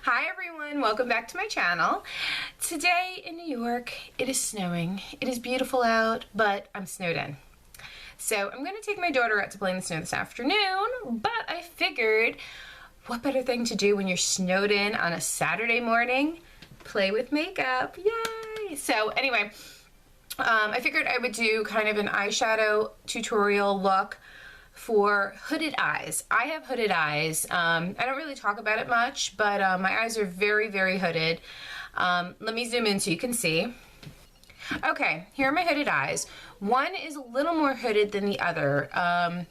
Hi everyone, welcome back to my channel. Today in New York, it is snowing. It is beautiful out, but I'm snowed in. So I'm going to take my daughter out to play in the snow this afternoon, but I figured what better thing to do when you're snowed in on a Saturday morning? Play with makeup, yay! So anyway, I figured I would do kind of an eyeshadow tutorial look for hooded eyes. I have hooded eyes. I don't really talk about it much, but my eyes are very, very hooded. Let me zoom in so you can see. Okay, here are my hooded eyes. One is a little more hooded than the other.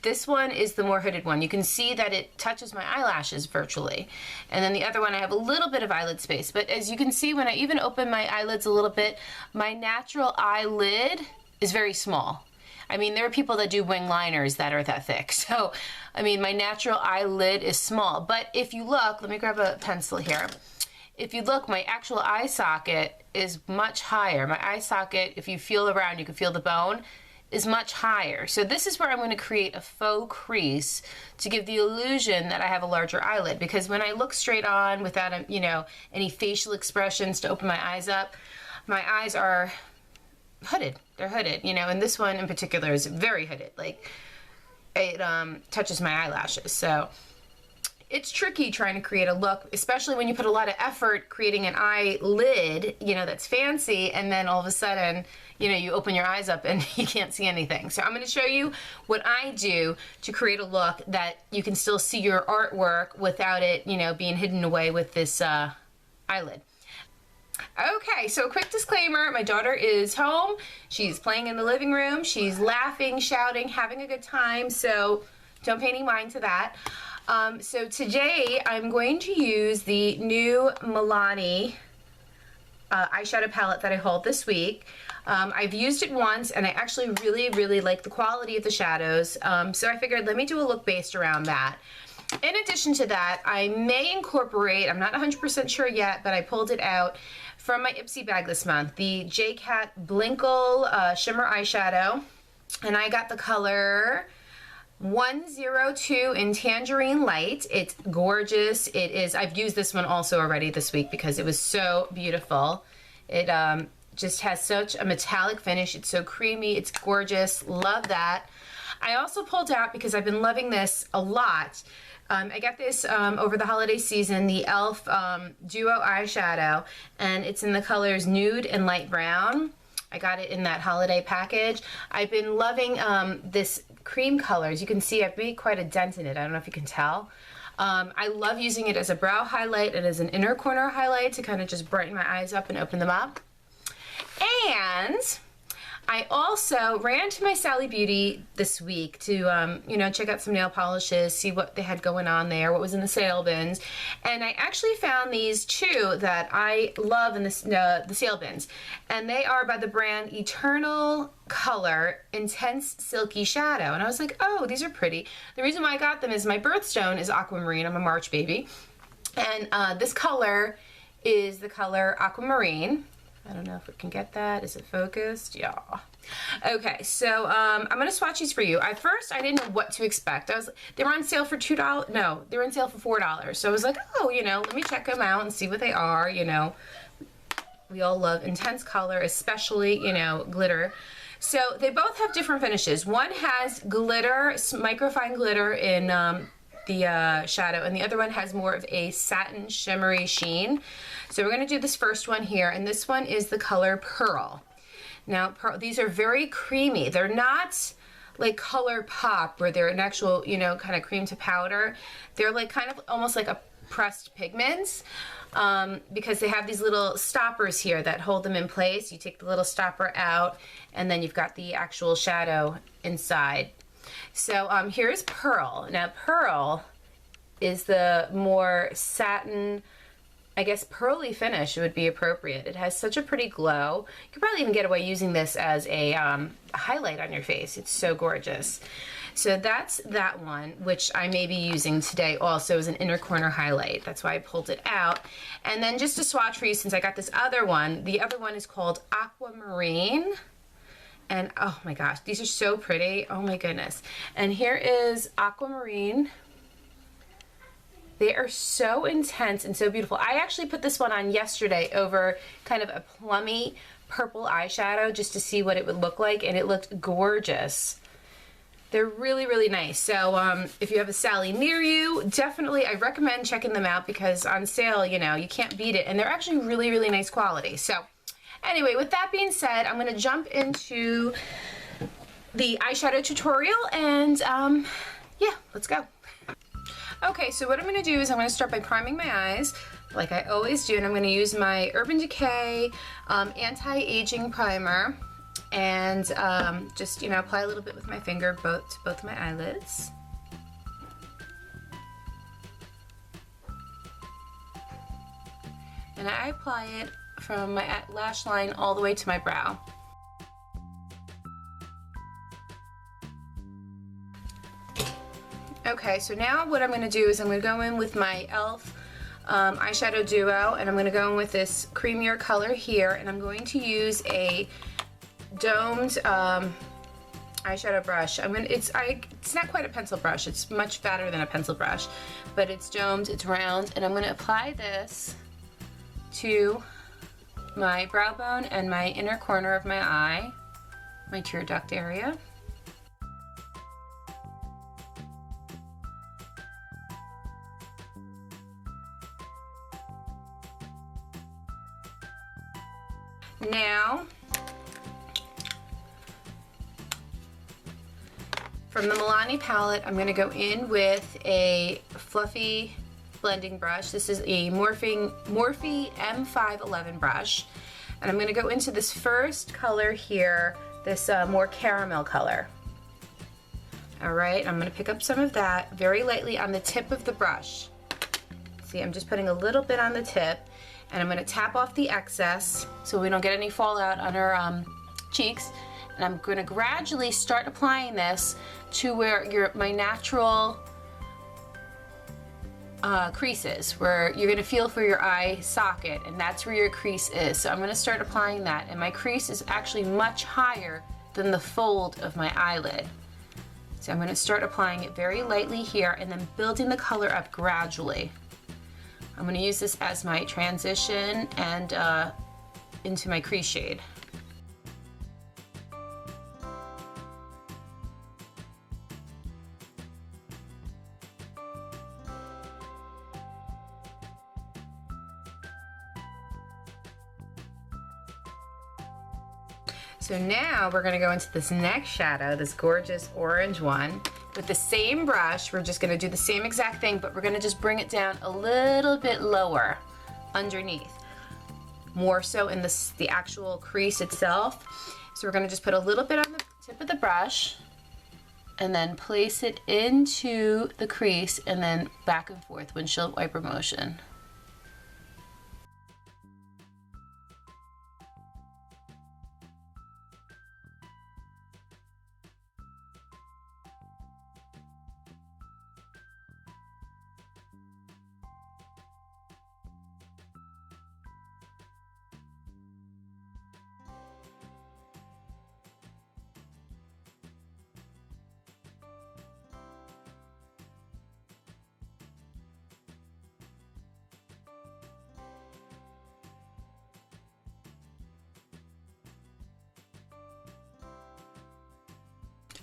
This one is the more hooded one. You can see that it touches my eyelashes virtually. And then the other one, I have a little bit of eyelid space. But as you can see, when I even open my eyelids a little bit, my natural eyelid is very small. I mean, there are people that do wing liners that are that thick. So, I mean, my natural eyelid is small. But if you look, let me grab a pencil here. If you look, my actual eye socket is much higher. My eye socket, if you feel around, you can feel the bone, is much higher. So this is where I'm going to create a faux crease to give the illusion that I have a larger eyelid. Because when I look straight on without, any facial expressions to open my eyes up, my eyes are hooded. They're hooded, and this one in particular is very hooded. Like, it touches my eyelashes. So it's tricky trying to create a look, especially when you put a lot of effort creating an eyelid, that's fancy, and then all of a sudden, you open your eyes up and you can't see anything. So I'm going to show you what I do to create a look that you can still see your artwork without it, being hidden away with this eyelid. Okay, so a quick disclaimer, my daughter is home. She's playing in the living room. She's laughing, shouting, having a good time, so don't pay any mind to that. So today I'm going to use the new Milani eyeshadow palette that I hauled this week. I've used it once and I actually really, really like the quality of the shadows, so I figured let me do a look based around that. In addition to that, I may incorporate, I'm not 100% sure yet, but I pulled it out from my Ipsy bag this month, the J-Cat Blinkle Shimmer Eyeshadow, and I got the color 102 in Tangerine Light. It's gorgeous. It is, I've used this one also already this week because it was so beautiful. It just has such a metallic finish. It's so creamy. It's gorgeous. Love that. I also pulled out, because I've been loving this a lot, I got this over the holiday season, the e.l.f. Duo Eyeshadow, and it's in the colors Nude and Light Brown. I got it in that holiday package. I've been loving this cream color. As you can see, I've made quite a dent in it. I don't know if you can tell. I love using it as a brow highlight and as an inner corner highlight to kind of just brighten my eyes up and open them up. And I also ran to my Sally Beauty this week to, check out some nail polishes, see what they had going on there, what was in the sale bins. And I actually found these two that I love in the sale bins. And they are by the brand Eternal Color Intense Silky Shadow. And I was like, oh, these are pretty. The reason why I got them is my birthstone is aquamarine. I'm a March baby. And this color is the color aquamarine. I don't know if we can get that. Is it focused? Yeah. Okay, so I'm gonna swatch these for you. At first, I didn't know what to expect. They were on sale for $2. No, they were on sale for $4. So I was like, oh, let me check them out and see what they are. We all love intense color, especially glitter. So they both have different finishes. One has glitter, microfine glitter in the shadow, and the other one has more of a satin shimmery sheen. So we're going to do this first one here, and this one is the color Pearl. Now, these are very creamy. They're not like Color Pop, where they're an actual, kind of cream to powder. They're like kind of almost like a pressed pigments, because they have these little stoppers here that hold them in place. You take the little stopper out, and then you've got the actual shadow inside. So here's Pearl. Now, Pearl is the more satin, I guess pearly finish would be appropriate. It has such a pretty glow. You could probably even get away using this as a highlight on your face. It's so gorgeous. So that's that one, which I may be using today also as an inner corner highlight. That's why I pulled it out. And then just to swatch for you, since I got this other one, the other one is called Aquamarine. And oh my gosh, these are so pretty. Oh my goodness. And here is Aquamarine. They are so intense and so beautiful. I actually put this one on yesterday over kind of a plummy purple eyeshadow just to see what it would look like, and it looked gorgeous. They're really, really nice. So if you have a Sally near you, definitely I recommend checking them out because on sale, you know, you can't beat it. And they're actually really, really nice quality. So anyway, with that being said, I'm going to jump into the eyeshadow tutorial and yeah, let's go. Okay, so what I'm going to do is I'm going to start by priming my eyes like I always do, and I'm going to use my Urban Decay anti-aging primer and just, you know, apply a little bit with my finger to both my eyelids. And I apply it from my lash line all the way to my brow. Okay, so now what I'm going to do is I'm going to go in with my e.l.f. eyeshadow duo, and I'm going to go in with this creamier color here, and I'm going to use a domed eyeshadow brush. It's not quite a pencil brush, it's much fatter than a pencil brush, but it's domed, it's round, and I'm going to apply this to my brow bone and my inner corner of my eye, my tear duct area. Now, from the Milani palette, I'm going to go in with a fluffy blending brush. This is a Morphe M511 brush. And I'm going to go into this first color here, this more caramel color. Alright, I'm going to pick up some of that very lightly on the tip of the brush. See, I'm just putting a little bit on the tip. And I'm going to tap off the excess so we don't get any fallout on our cheeks. And I'm going to gradually start applying this to where my natural crease is, where you're going to feel for your eye socket, and that's where your crease is. So I'm going to start applying that, and my crease is actually much higher than the fold of my eyelid. So I'm going to start applying it very lightly here and then building the color up gradually. I'm going to use this as my transition and into my crease shade. So now we're going to go into this next shadow, this gorgeous orange one. With the same brush, we're just going to do the same exact thing, but we're going to just bring it down a little bit lower underneath. More so in the actual crease itself. So we're going to just put a little bit on the tip of the brush and then place it into the crease and then back and forth, windshield wiper motion.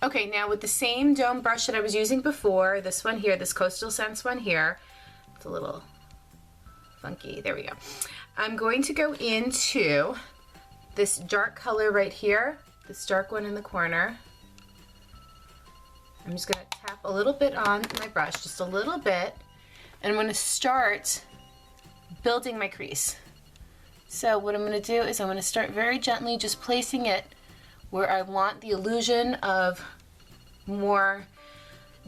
Okay, now with the same dome brush that I was using before, this one here, this Coastal Scents one here, it's a little funky, there we go. I'm going to go into this dark color right here, this dark one in the corner. I'm just going to tap a little bit on my brush, just a little bit, and I'm going to start building my crease. So what I'm going to do is I'm going to start very gently just placing it where I want the illusion of more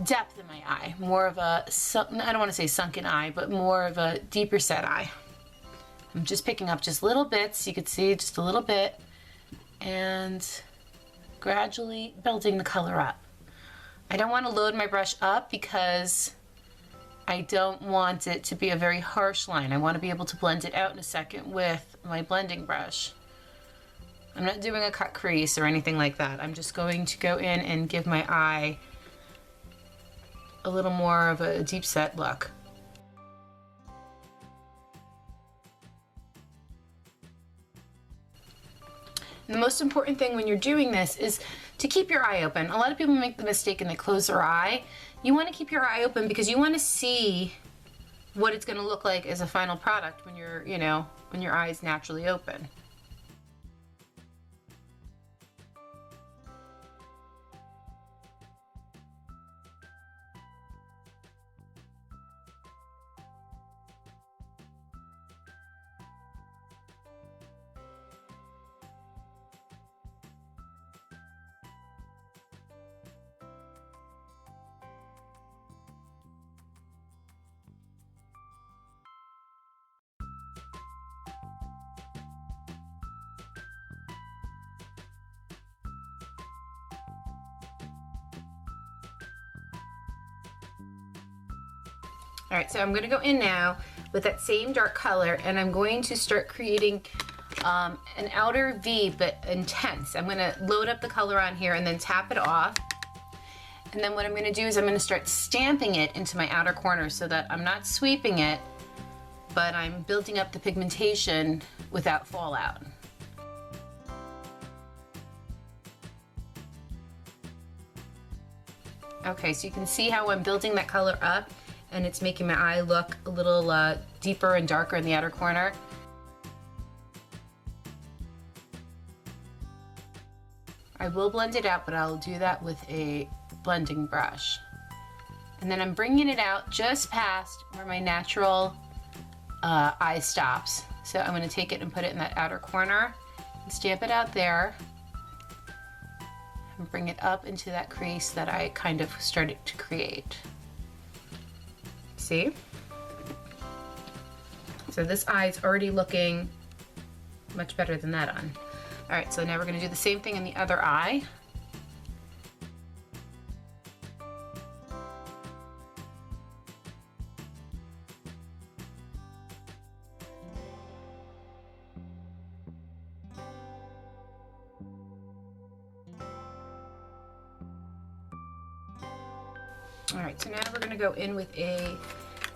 depth in my eye, more of a, I don't want to say sunken eye, but more of a deeper set eye. I'm just picking up just little bits, you could see just a little bit, and gradually building the color up. I don't want to load my brush up because I don't want it to be a very harsh line. I want to be able to blend it out in a second with my blending brush. I'm not doing a cut crease or anything like that. I'm just going to go in and give my eye a little more of a deep set look. And the most important thing when you're doing this is to keep your eye open. A lot of people make the mistake and they close their eye. You want to keep your eye open because you want to see what it's going to look like as a final product when you're, you know, when your eye is naturally open. All right, so I'm gonna go in now with that same dark color and I'm going to start creating an outer V, but intense. I'm gonna load up the color on here and then tap it off. And then what I'm gonna do is I'm gonna start stamping it into my outer corner so that I'm not sweeping it, but I'm building up the pigmentation without fallout. Okay, so you can see how I'm building that color up and it's making my eye look a little deeper and darker in the outer corner. I will blend it out, but I'll do that with a blending brush. And then I'm bringing it out just past where my natural eye stops. So I'm gonna take it and put it in that outer corner and stamp it out there and bring it up into that crease that I kind of started to create. See? So this eye is already looking much better than that on. All right, so now we're gonna do the same thing in the other eye. All right, so now we're gonna go in with a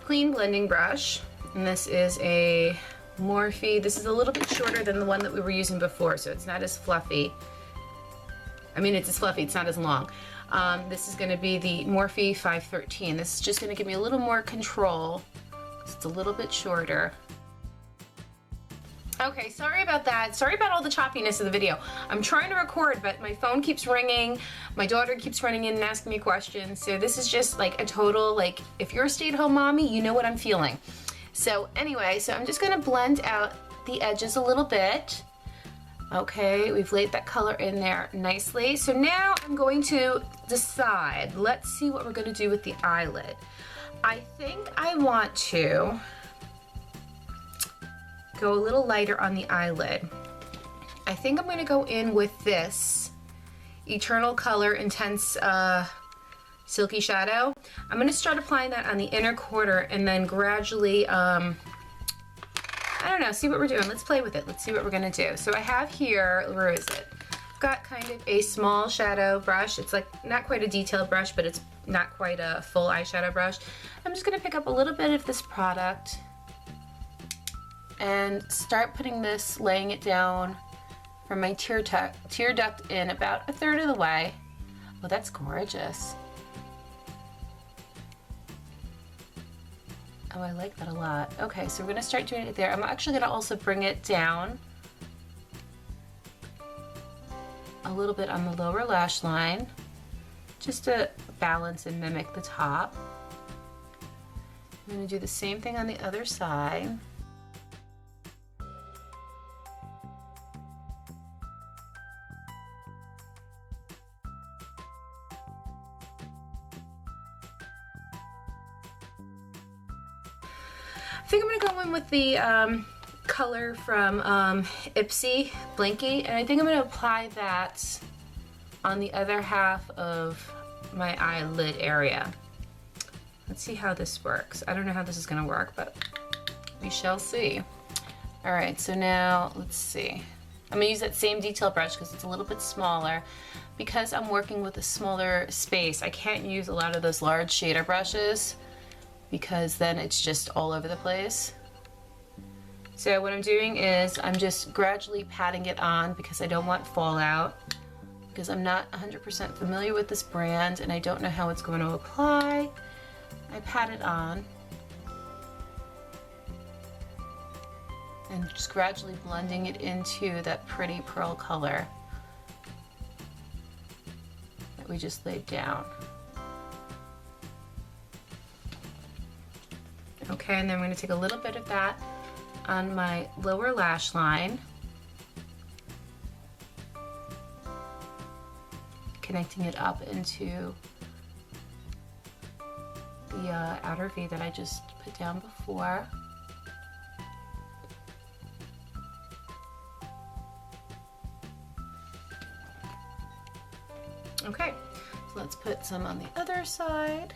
clean blending brush, and this is a Morphe. This is a little bit shorter than the one that we were using before, so it's not as fluffy. I mean, it's as fluffy, it's not as long. This is gonna be the Morphe 513. This is just gonna give me a little more control, because it's a little bit shorter. Okay, sorry about that. Sorry about all the choppiness of the video. I'm trying to record, but my phone keeps ringing. My daughter keeps running in and asking me questions. So this is just like a total, like, if you're a stay-at-home mommy, you know what I'm feeling. So anyway, so I'm just gonna blend out the edges a little bit. Okay, we've laid that color in there nicely. So now I'm going to decide, let's see what we're gonna do with the eyelid. I think I want to go a little lighter on the eyelid. I think I'm gonna go in with this Eternal Color Intense Silky Shadow. I'm gonna start applying that on the inner corner and then gradually, I don't know, see what we're doing. Let's play with it. Let's see what we're gonna do. So I have here, where is it? I've got kind of a small shadow brush. It's like not quite a detailed brush, but it's not quite a full eyeshadow brush. I'm just gonna pick up a little bit of this product and start putting this, laying it down from my tear duct in about a third of the way. Oh, that's gorgeous. Oh, I like that a lot. Okay, so we're gonna start doing it there. I'm actually gonna also bring it down a little bit on the lower lash line, just to balance and mimic the top. I'm gonna do the same thing on the other side. I think I'm gonna go in with the color from Ipsy, Blinky, and I think I'm gonna apply that on the other half of my eyelid area. Let's see how this works. I don't know how this is gonna work, but we shall see. All right, so now let's see. I'm gonna use that same detail brush because it's a little bit smaller. Because I'm working with a smaller space, I can't use a lot of those large shader brushes, because then it's just all over the place. So what I'm doing is I'm just gradually patting it on because I don't want fallout, because I'm not 100% familiar with this brand and I don't know how it's going to apply. I pat it on and just gradually blending it into that pretty pearl color that we just laid down. Okay, and then I'm going to take a little bit of that on my lower lash line, connecting it up into the outer V that I just put down before. Okay, so let's put some on the other side.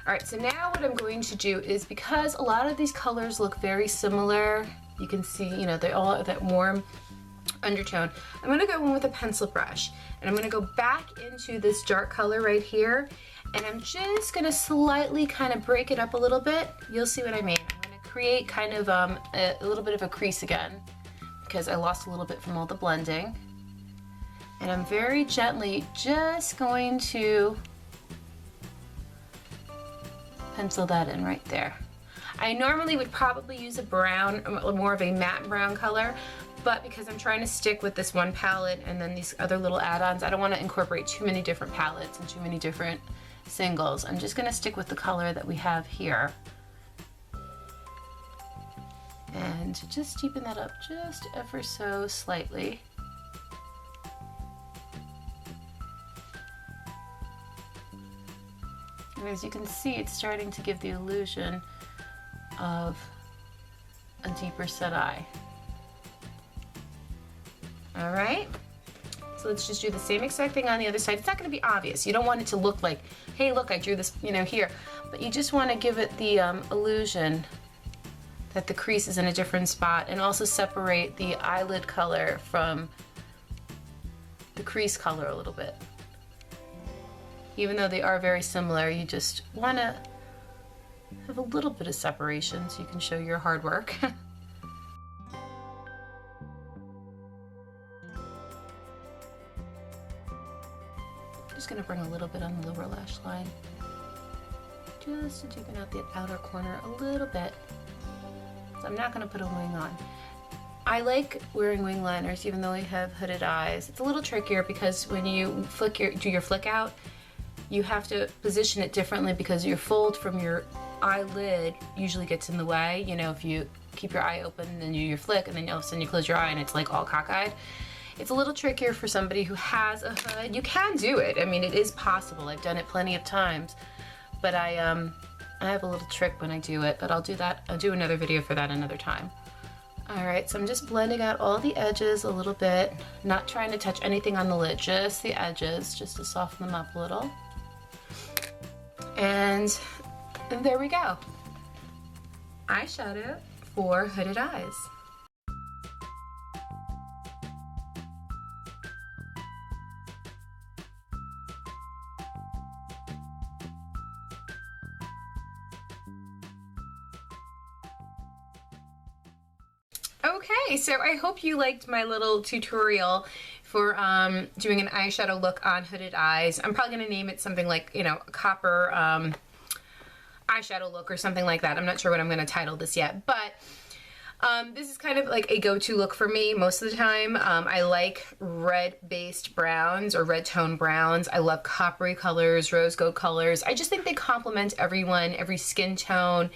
All right, so now what I'm going to do is, because a lot of these colors look very similar, you can see, you know, they all have that warm undertone. I'm gonna go in with a pencil brush and I'm gonna go back into this dark color right here, and I'm just gonna slightly kind of break it up a little bit. You'll see what I mean. I'm gonna create kind of a little bit of a crease again because I lost a little bit from all the blending. And I'm very gently just going to pencil that in right there. I normally would probably use a brown, more of a matte brown color, but because I'm trying to stick with this one palette and then these other little add-ons, I don't want to incorporate too many different palettes and too many different singles. I'm just going to stick with the color that we have here. And just deepen that up just ever so slightly. And as you can see, it's starting to give the illusion of a deeper set eye. All right, so let's just do the same exact thing on the other side. It's not going to be obvious. You don't want it to look like, hey, look, I drew this, you know, here. But you just want to give it the illusion that the crease is in a different spot, and also separate the eyelid color from the crease color a little bit. Even though they are very similar, you just want to have a little bit of separation so you can show your hard work. Just going to bring a little bit on the lower lash line, just to deepen out the outer corner a little bit. So I'm not going to put a wing on. I like wearing wing liners even though I have hooded eyes. It's a little trickier because when you do your flick out, you have to position it differently because your fold from your eyelid usually gets in the way. You know, if you keep your eye open and then you do your flick and then all of a sudden you close your eye and it's like all cockeyed. It's a little trickier for somebody who has a hood. You can do it. I mean, it is possible. I've done it plenty of times, but I have a little trick when I do it, but I'll do that. I'll do another video for that another time. All right, so I'm just blending out all the edges a little bit, not trying to touch anything on the lid, just the edges, just to soften them up a little. And there we go. Eyeshadow for hooded eyes. Okay, so I hope you liked my little tutorial for doing an eyeshadow look on hooded eyes. I'm probably going to name it something like, you know, copper eyeshadow look or something like that. I'm not sure what I'm going to title this yet, but this is kind of like a go-to look for me most of the time. I like red-based browns or red tone browns. I love coppery colors, rose gold colors. I just think they complement everyone, every skin tone.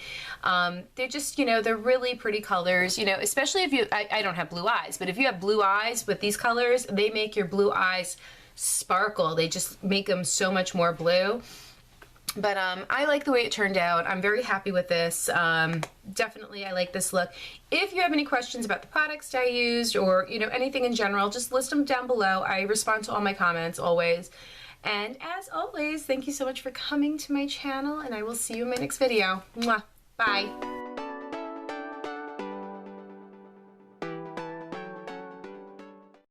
They're just, you know, they're really pretty colors, you know, especially if you, I don't have blue eyes, but if you have blue eyes with these colors, they make your blue eyes sparkle. They just make them so much more blue. But I like the way it turned out. I'm very happy with this. Definitely I like this look. If you have any questions about the products I used or, you know, anything in general, just list them down below. I respond to all my comments always. And as always, thank you so much for coming to my channel, and I will see you in my next video. Mwah. Bye.